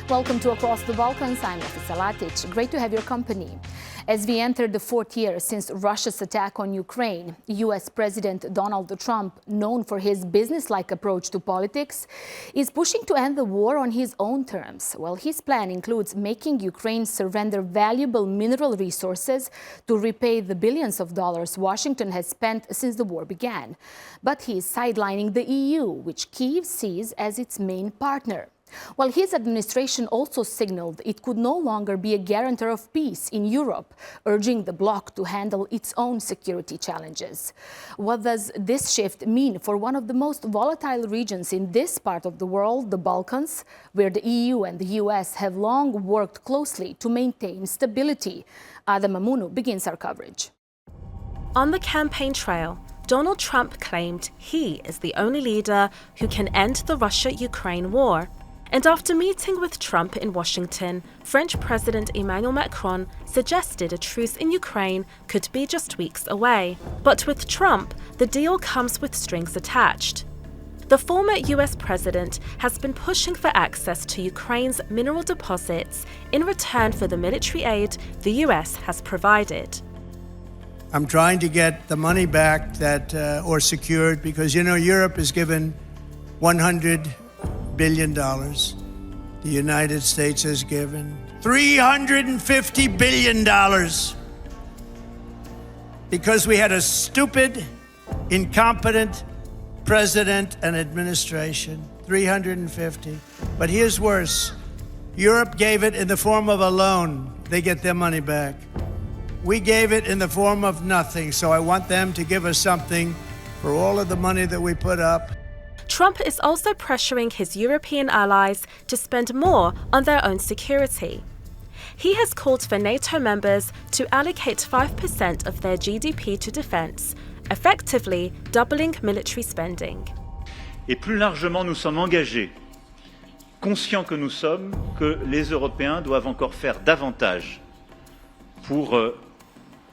Welcome to Across the Balkans. I'm Nafisa Latic. Great to have your company. As we enter the fourth year since Russia's attack on Ukraine, US President Donald Trump, known for his business-like approach to politics, is pushing to end the war on his own terms. Well, his plan includes making Ukraine surrender valuable mineral resources to repay the billions of dollars Washington has spent since the war began. But he is sidelining the EU, which Kiev sees as its main partner. While his administration also signaled it could no longer be a guarantor of peace in Europe, urging the bloc to handle its own security challenges. What does this shift mean for one of the most volatile regions in this part of the world, the Balkans, where the EU and the US have long worked closely to maintain stability? Adam Amunu begins our coverage. On the campaign trail, Donald Trump claimed he is the only leader who can end the Russia-Ukraine war. And after meeting with Trump in Washington, French President Emmanuel Macron suggested a truce in Ukraine could be just weeks away. But with Trump, the deal comes with strings attached. The former US president has been pushing for access to Ukraine's mineral deposits in return for the military aid the US has provided. I'm trying to get the money back that, or secured, because, Europe has given $100 billion. The United States has given $350 billion because we had a stupid, incompetent president and administration. 350. But here's worse. Europe gave it in the form of a loan. They get their money back. We gave it in the form of nothing, so I want them to give us something for all of the money that we put up. Trump is also pressuring his European allies to spend more on their own security. He has called for NATO members to allocate 5% of their GDP to defense, effectively doubling military spending. Et plus largement, nous sommes engagés, conscients que nous sommes, que les Européens doivent encore faire davantage pour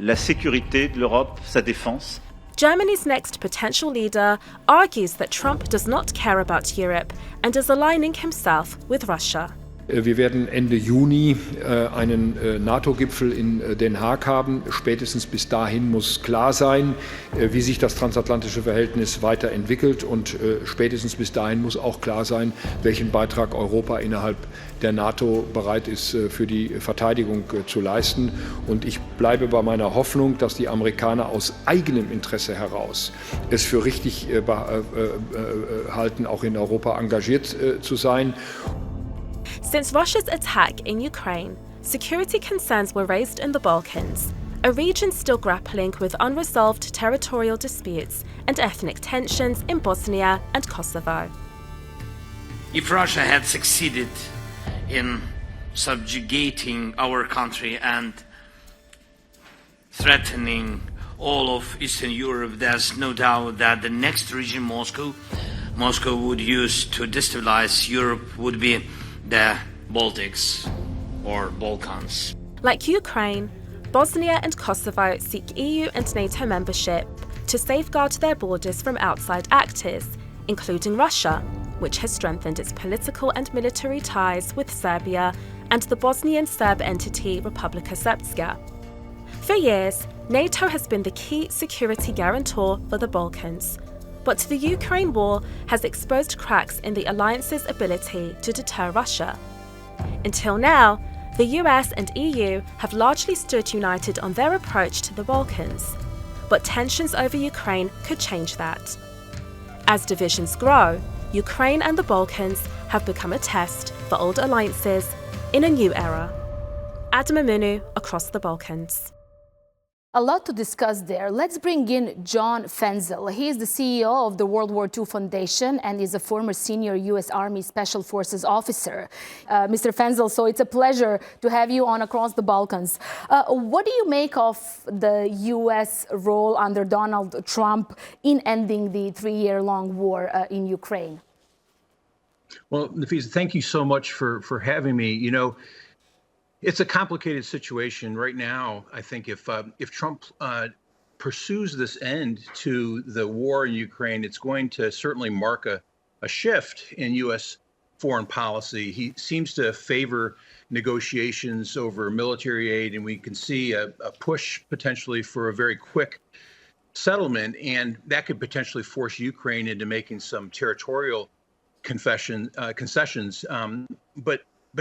la sécurité de l'Europe, sa défense. Germany's next potential leader argues that Trump does not care about Europe and is aligning himself with Russia. Wir werden Ende Juni einen NATO-Gipfel in Den Haag haben. Spätestens bis dahin muss klar sein, wie sich das transatlantische Verhältnis weiterentwickelt. Und spätestens bis dahin muss auch klar sein, welchen Beitrag Europa innerhalb der NATO bereit ist, für die Verteidigung zu leisten. Und ich bleibe bei meiner Hoffnung, dass die Amerikaner aus eigenem Interesse heraus es für richtig halten, auch in Europa engagiert zu sein. Since Russia's attack in Ukraine, security concerns were raised in the Balkans, a region still grappling with unresolved territorial disputes and ethnic tensions in Bosnia and Kosovo. If Russia had succeeded in subjugating our country and threatening all of Eastern Europe, there's no doubt that the next region Moscow would use to destabilize Europe would be the Baltics or Balkans. Like Ukraine, Bosnia and Kosovo seek EU and NATO membership to safeguard their borders from outside actors, including Russia, which has strengthened its political and military ties with Serbia and the Bosnian Serb entity Republika Srpska. For years, NATO has been the key security guarantor for the Balkans. But the Ukraine war has exposed cracks in the alliance's ability to deter Russia. Until now, the US and EU have largely stood united on their approach to the Balkans. But tensions over Ukraine could change that. As divisions grow, Ukraine and the Balkans have become a test for old alliances in a new era. Adam Amunu, Across the Balkans. A lot to discuss there. Let's bring in John Fenzel. He is the CEO of the World War II Foundation and is a former senior U.S. Army Special Forces officer. Mr. Fenzel, so it's a pleasure to have you on Across the Balkans. What do you make of the U.S. role under Donald Trump in ending the three-year-long war in Ukraine? Well, Nafisa, thank you so much for having me. It's a complicated situation right now. I think if Trump pursues this end to the war in Ukraine, it's going to certainly mark a shift in U.S. foreign policy. He seems to favor negotiations over military aid, and we can see a push potentially for a very quick settlement, and that could potentially force Ukraine into making some territorial concessions. But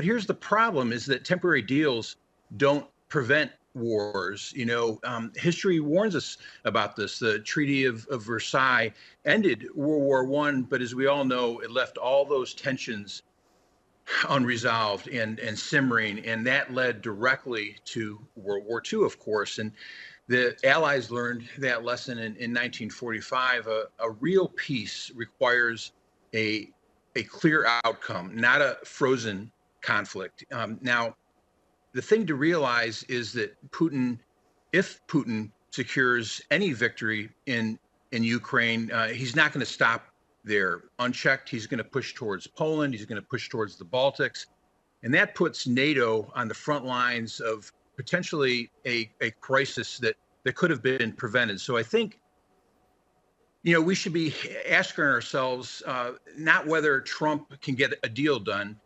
here's the problem: is that temporary deals don't prevent wars. History warns us about this. The Treaty of Versailles ended World War I, but as we all know, it left all those tensions unresolved and simmering, and that led directly to World War II, of course. And the Allies learned that lesson in 1945. A real peace requires a clear outcome, not a frozen conflict. Now, the thing to realize is that if Putin secures any victory in Ukraine, he's not going to stop there unchecked. He's going to push towards Poland. He's going to push towards the Baltics. And that puts NATO on the front lines of potentially a crisis that could have been prevented. So I think, we should be asking ourselves not whether Trump can get a deal done.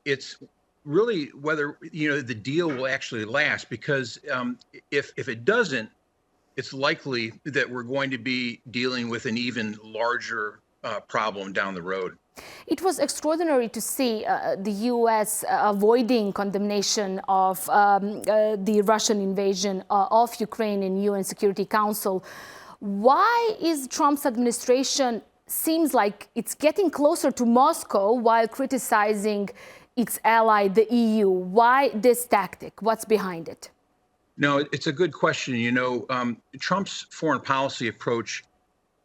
It's really whether, the deal will actually last, because if it doesn't, it's likely that we're going to be dealing with an even larger problem down the road. It was extraordinary to see the U.S. avoiding condemnation of the Russian invasion of Ukraine in UN Security Council. Why is Trump's administration seems like it's getting closer to Moscow while criticizing its ally, the EU? Why this tactic? What's behind it? No, it's a good question. Trump's foreign policy approach,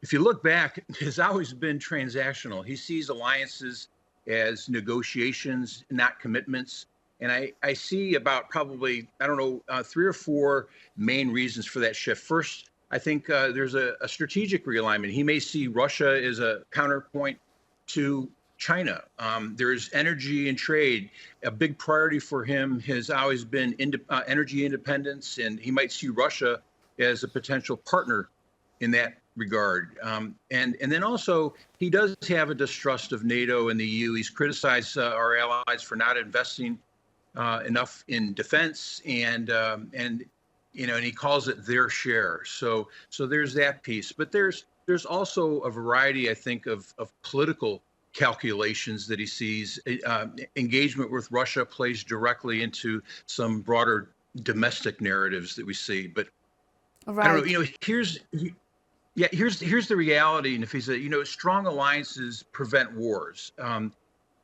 if you look back, has always been transactional. He sees alliances as negotiations, not commitments. And I see about probably, 3 or 4 main reasons for that shift. First, I think there's a strategic realignment. He may see Russia as a counterpoint to China. There's energy and trade. A big priority for him has always been energy independence, and he might see Russia as a potential partner in that regard. And then also, he does have a distrust of NATO and the EU. He's criticized our allies for not investing enough in defense, and he calls it their share. So there's that piece. But there's also a variety, I think, of political calculations that he sees. Engagement with Russia plays directly into some broader domestic narratives that we see. But right. I don't know. Here's the reality, Nafisa. Strong alliances prevent wars.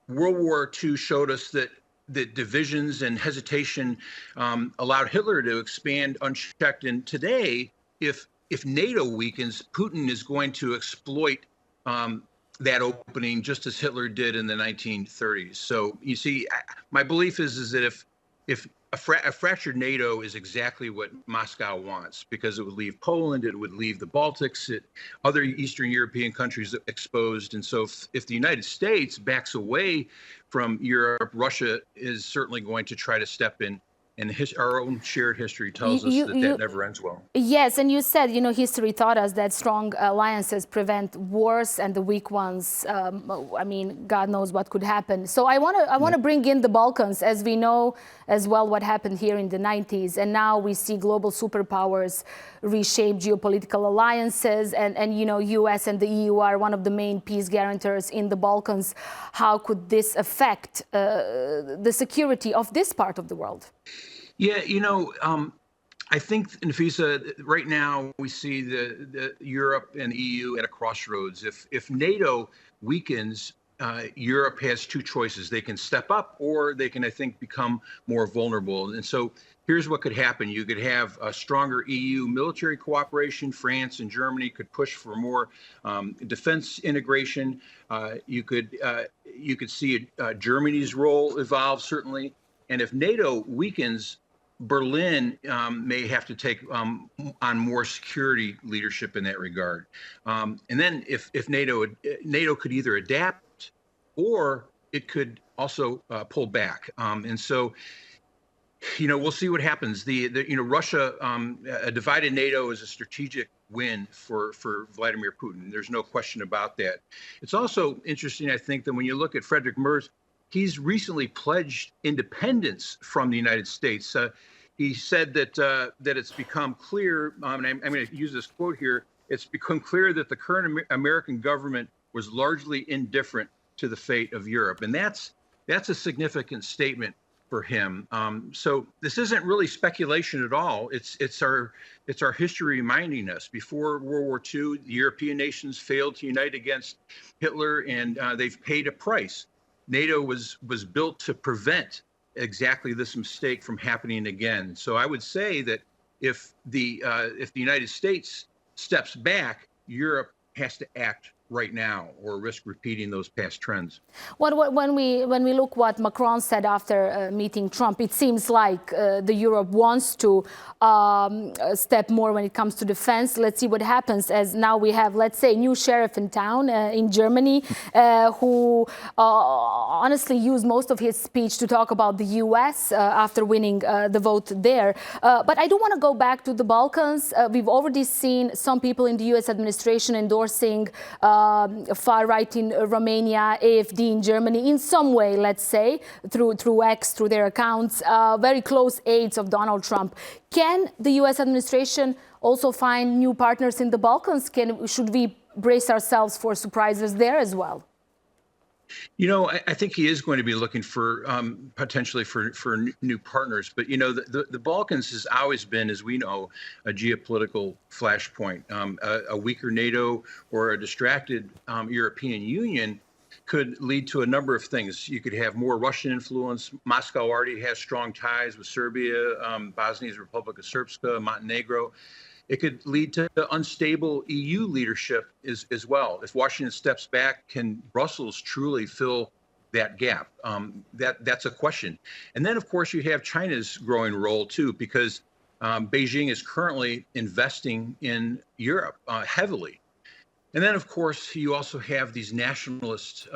World War II showed us that divisions and hesitation allowed Hitler to expand unchecked. And today, if NATO weakens, Putin is going to exploit that opening, just as Hitler did in the 1930s. So you see, my belief is that if a fractured NATO is exactly what Moscow wants, because it would leave Poland, it would leave the Baltics, other Eastern European countries exposed. And so if the United States backs away from Europe, Russia is certainly going to try to step in. And our own shared history tells us that never ends well. Yes, and you said, history taught us that strong alliances prevent wars, and the weak ones, God knows what could happen. So I want to bring in the Balkans, as we know as well what happened here in the 90s. And now we see global superpowers reshape geopolitical alliances, and US and the EU are one of the main peace guarantors in the Balkans. How could this affect the security of this part of the world? Yeah, I think, Nafisa, right now we see the Europe and EU at a crossroads. If NATO weakens, Europe has 2 choices. They can step up, or they can, I think, become more vulnerable. And so here's what could happen. You could have a stronger EU military cooperation. France and Germany could push for more defense integration. You could see Germany's role evolve, certainly. And if NATO weakens, Berlin may have to take on more security leadership in that regard. And then if NATO could either adapt, or it could also pull back. And so, we'll see what happens. Russia, a divided NATO is a strategic win for Vladimir Putin. There's no question about that. It's also interesting, I think, that when you look at Frederick Merz, he's recently pledged independence from the United States. He said that it's become clear, and I'm going to use this quote here, it's become clear that the current American government was largely indifferent to the fate of Europe. And that's a significant statement for him. So this isn't really speculation at all. It's our history reminding us. Before World War II, the European nations failed to unite against Hitler, and they've paid a price. NATO was built to prevent exactly this mistake from happening again. So I would say that if the United States steps back, Europe has to act right now or risk repeating those past trends. When we look what Macron said after meeting Trump, it seems like the Europe wants to step more when it comes to defense. Let's see what happens, as now we have, let's say, new sheriff in town in Germany who honestly used most of his speech to talk about the US after winning the vote there. But I do want to go back to the Balkans. We've already seen some people in the US administration endorsing far-right in Romania, AfD in Germany, in some way, let's say, through X, through their accounts, very close aides of Donald Trump. Can the U.S. administration also find new partners in the Balkans? Should we brace ourselves for surprises there as well? You know, I think he is going to be looking for potentially for new partners. But, you know, the Balkans has always been, as we know, a geopolitical flashpoint. A weaker NATO or a distracted European Union could lead to a number of things. You could have more Russian influence. Moscow already has strong ties with Serbia, Bosnia's Republika Srpska, Montenegro. It could lead to unstable EU leadership as well. If Washington steps back, can Brussels truly fill that gap? That's a question. And then, of course, you have China's growing role, too, because Beijing is currently investing in Europe heavily. And then, of course, you also have these nationalist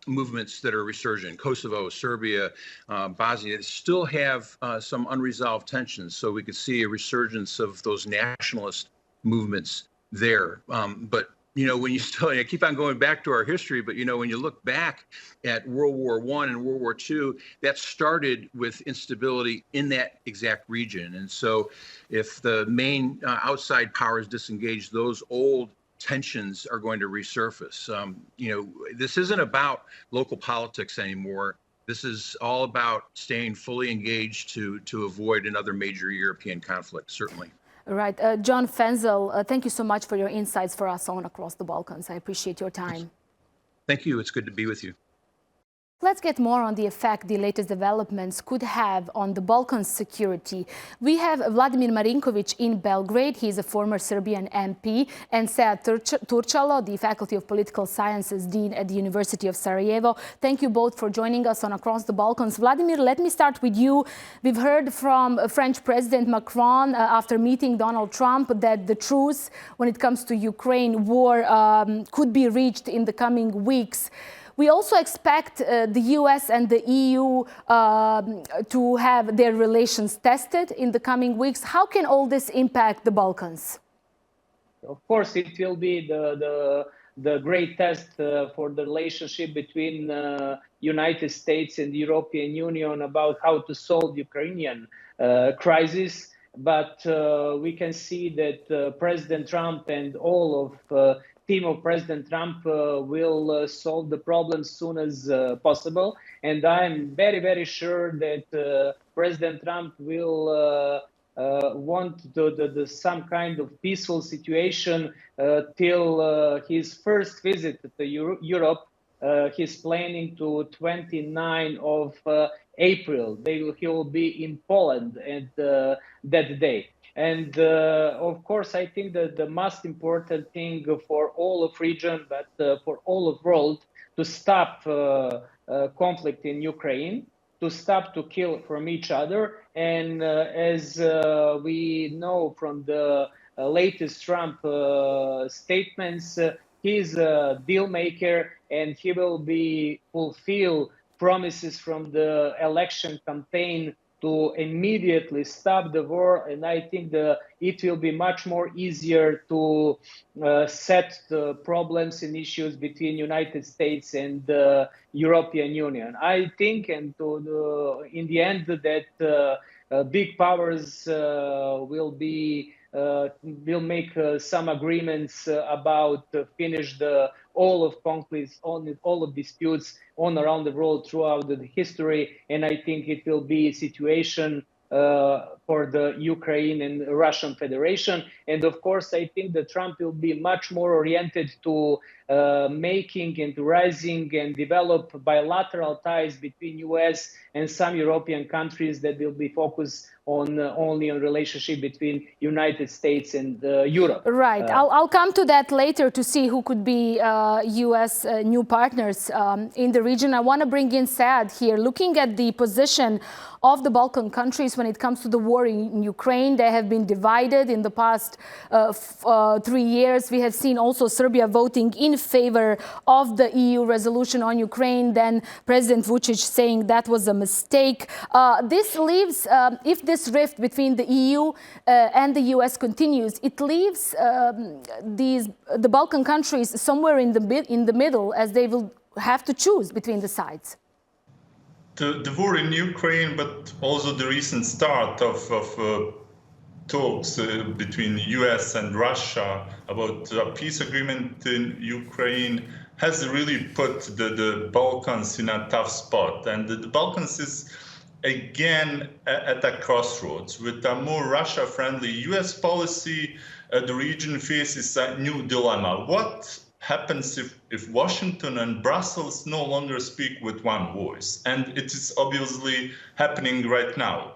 movements that are resurgent. Kosovo, Serbia, Bosnia still have some unresolved tensions. So we could see a resurgence of those nationalist movements there. But, you know, when you still, I keep on going back to our history, but, you know, when you look back at World War I and World War II, that started with instability in that exact region. And so if the main outside powers disengage, those old tensions are going to resurface. You know, this isn't about local politics anymore. This is all about staying fully engaged to avoid another major European conflict, certainly. Right. John Fenzel, thank you so much for your insights for us on Across the Balkans. I appreciate your time. Thank you. It's good to be with you. Let's get more on the effect the latest developments could have on the Balkans' security. We have Vladimir Marinkovic in Belgrade. He is a former Serbian MP, and Sead Turčalo, the Faculty of Political Sciences Dean at the University of Sarajevo. Thank you both for joining us on Across the Balkans. Vladimir, let me start with you. We've heard from French President Macron after meeting Donald Trump that the truce when it comes to Ukraine war could be reached in the coming weeks. We also expect the US and the EU to have their relations tested in the coming weeks. How can all this impact the Balkans? Of course, it will be the great test for the relationship between United States and the European Union about how to solve Ukrainian crisis. But we can see that President Trump and all of team of President Trump will solve the problem as soon as possible. And I'm very, very sure that President Trump will want some kind of peaceful situation till his first visit to Europe. He's planning to 29 of April. He will be in Poland at that day. And of course, I think that the most important thing for all of region, but for all of world, to stop conflict in Ukraine, to stop to kill from each other. And as we know from the latest Trump statements, he's a deal maker, and he will be fulfill promises from the election campaign to immediately stop the war, and I think it will be much more easier to set the problems and issues between United States and the European Union. I think, and in the end, that big powers will make some agreements about finish all of conflicts, all of disputes on around the world throughout the history, and I think it will be a situation for the Ukraine and Russian Federation. And of course, I think that Trump will be much more oriented to making and rising and develop bilateral ties between US and some European countries that will be focused on only on relationship between United States and Europe. Right. I'll come to that later to see who could be US new partners in the region. I want to bring in Saad here. Looking at the position of the Balkan countries when it comes to the war in Ukraine, they have been divided in the past 3 years. We have seen also Serbia voting in favor of the EU resolution on Ukraine, then President Vučić saying that was a mistake. This leaves, if this rift between the EU and the US continues, it leaves the Balkan countries somewhere in the middle, as they will have to choose between the sides. The war in Ukraine, but also the recent start of talks between US and Russia about a peace agreement in Ukraine has really put the Balkans in a tough spot. And the Balkans is again at a crossroads. With a more Russia-friendly US policy, the region faces a new dilemma. What happens if Washington and Brussels no longer speak with one voice? And it is obviously happening right now.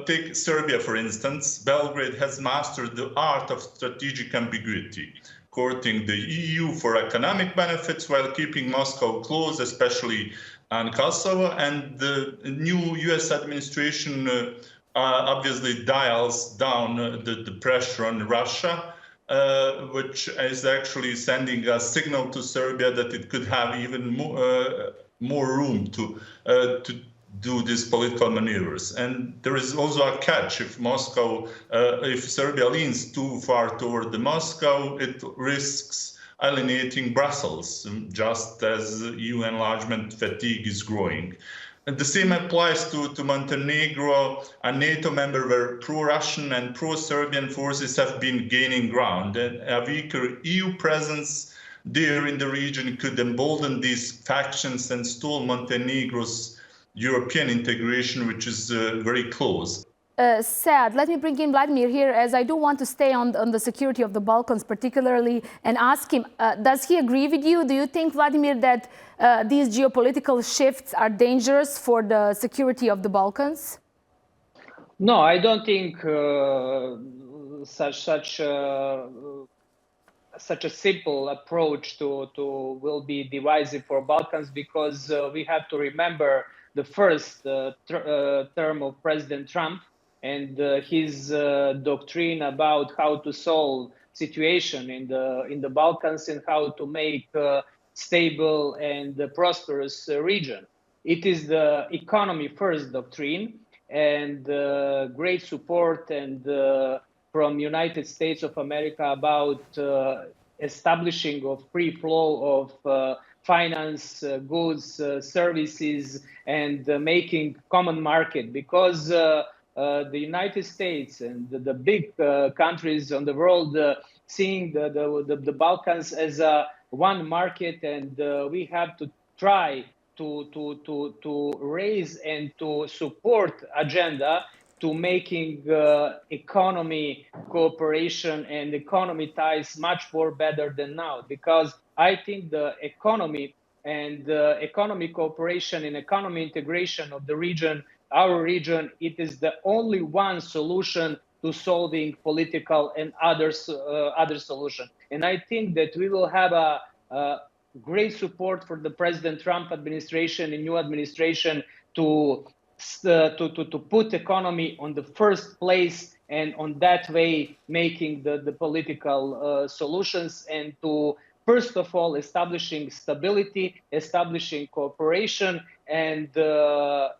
Take Serbia, for instance. Belgrade has mastered the art of strategic ambiguity, courting the EU for economic benefits while keeping Moscow close, especially on Kosovo. And the new US administration obviously dials down the pressure on Russia, which is actually sending a signal to Serbia that it could have even more room to do these political maneuvers. And there is also a catch: if Serbia leans too far toward the Moscow, it risks alienating Brussels, just as EU enlargement fatigue is growing. And the same applies to Montenegro, a NATO member where pro-Russian and pro-Serbian forces have been gaining ground. And a weaker EU presence there in the region could embolden these factions and stall Montenegro's European integration, which is very close. Sad. Let me bring in Vladimir here, as I do want to stay on the security of the Balkans particularly, and ask him, does he agree with you? Do you think, Vladimir, that these geopolitical shifts are dangerous for the security of the Balkans? No, I don't think such a simple approach will be divisive for Balkans, because we have to remember the first term of President Trump and his doctrine about how to solve situation in the Balkans and how to make stable and prosperous region. It is the economy first doctrine, and great support and from United States of America about establishing of free flow of finance, goods, services, and making common market, because the United States and the big countries on the world seeing the Balkans as one market, and we have to try to raise and to support agenda to making economy cooperation and economy ties much more better than now, because I think the economy and economic cooperation and economy integration of the region, our region, it is the only one solution to solving political and other solution. And I think that we will have a great support for the President Trump administration and new administration to put economy on the first place, and on that way making the political solutions, and to first of all establishing stability, establishing cooperation, and the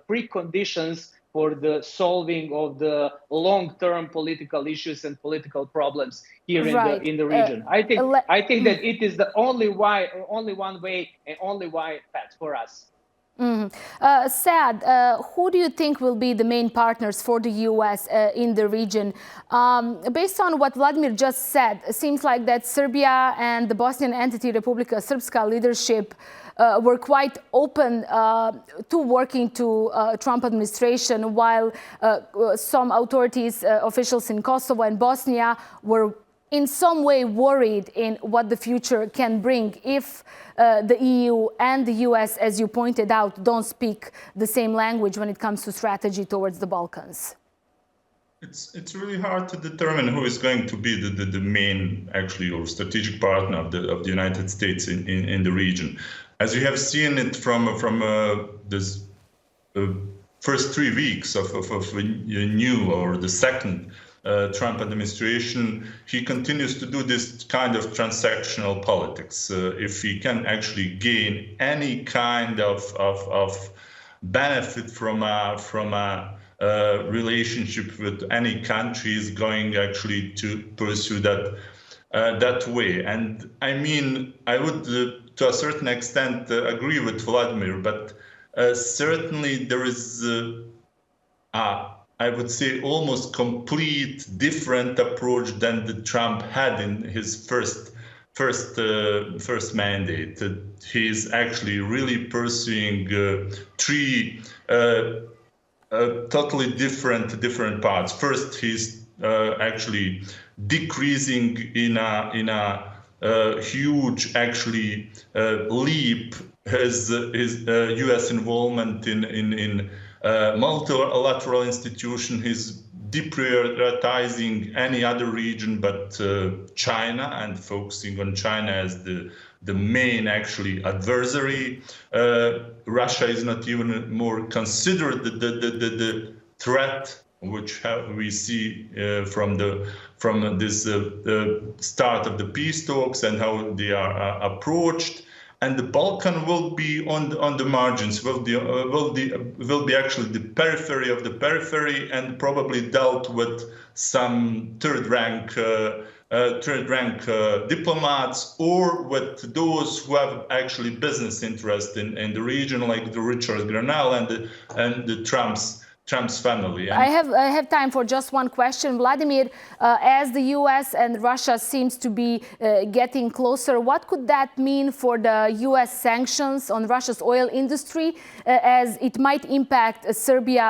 preconditions for the solving of the long-term political issues and political problems here in the region. I think that it is the only one way and only one path for us. Sad, who do you think will be the main partners for the US in the region? Based on what Vladimir just said, it seems like that Serbia and the Bosnian entity Republika Srpska leadership were quite open to working to Trump administration, while some authorities, officials in Kosovo and Bosnia were in some way worried in what the future can bring if the EU and the US, as you pointed out, don't speak the same language when it comes to strategy towards the Balkans. It's really hard to determine who is going to be the main actually or strategic partner of the United States in the region. As you have seen it from this first 3 weeks of a new or the second Trump administration, he continues to do this kind of transactional politics. If he can actually gain any kind of benefit from a relationship with any country, is going actually to pursue that way. And I mean, I would to a certain extent agree with Vladimir, but certainly there is I would say almost complete different approach than the Trump had in his first mandate. He's actually really pursuing three totally different parts. First, he's actually decreasing in a huge actually leap his U.S. involvement in multilateral institution. He's deprioritizing any other region but China, and focusing on China as the main actually adversary. Russia is not even more considered the threat, which we see from this start of the peace talks and how they are approached. And the Balkan will be on the margins, will be actually the periphery of the periphery, and probably dealt with some third rank diplomats, or with those who have actually business interest in the region, like the Richard Grenell and the Trump's family. I have time for just one question. Vladimir, as the US and Russia seems to be getting closer, what could that mean for the US sanctions on Russia's oil industry, as it might impact Serbia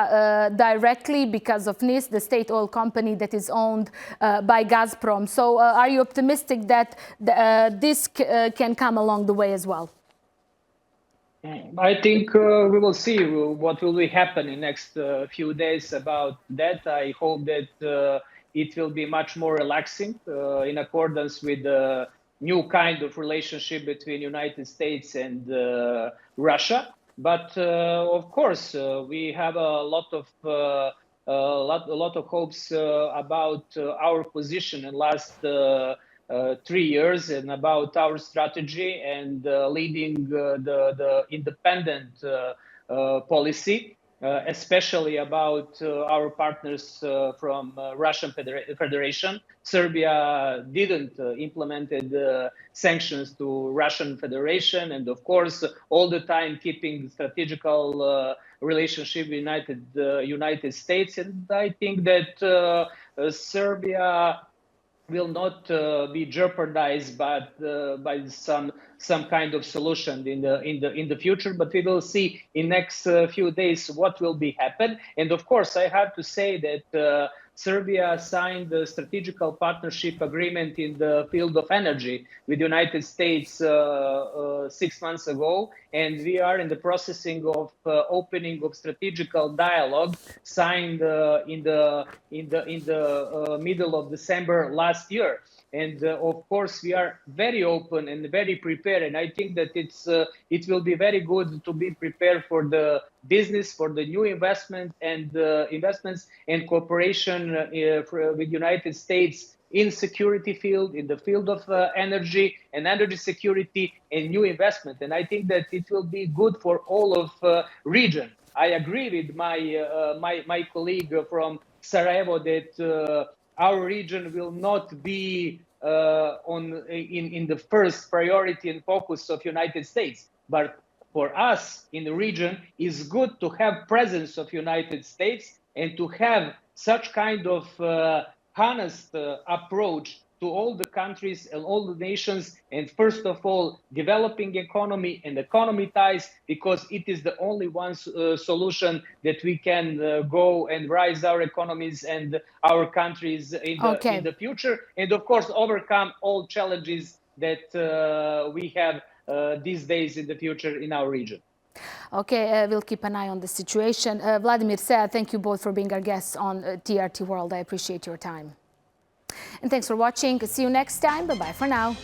directly because of NIS, the state oil company that is owned by Gazprom? So are you optimistic that this can come along the way as well? I think we will see what will happen in next few days about that. I hope that it will be much more relaxing in accordance with the new kind of relationship between United States and Russia. But of course, we have a lot of hopes about our position in last 3 years, and about our strategy and leading the independent policy, especially about our partners from Russian Federation. Serbia didn't implemented sanctions to Russian Federation, and of course, all the time keeping strategical relationship with United States. And I think that Serbia will not be jeopardized by some kind of solution in the future, but we will see in next few days what will be happen. And of course, I have to say that Serbia signed the strategical partnership agreement in the field of energy with the United States 6 months ago, and we are in the processing of opening of strategical dialogue signed in the middle of December last year. And of course, we are very open and very prepared. And I think that it will be very good to be prepared for the business, for the new investment and investments and cooperation with United States in security field, in the field of energy and energy security and new investment. And I think that it will be good for all of region. I agree with my colleague from Sarajevo that our region will not be in the first priority and focus of United States. But for us in the region, it's good to have presence of United States and to have such kind of honest approach to all the countries and all the nations, and first of all, developing economy and economy ties, because it is the only one solution that we can go and rise our economies and our countries in the future, and of course overcome all challenges that we have these days in the future in our region. Okay, we'll keep an eye on the situation. Vladimir, Sead, thank you both for being our guests on TRT World. I appreciate your time. And thanks for watching. See you next time. Bye-bye for now.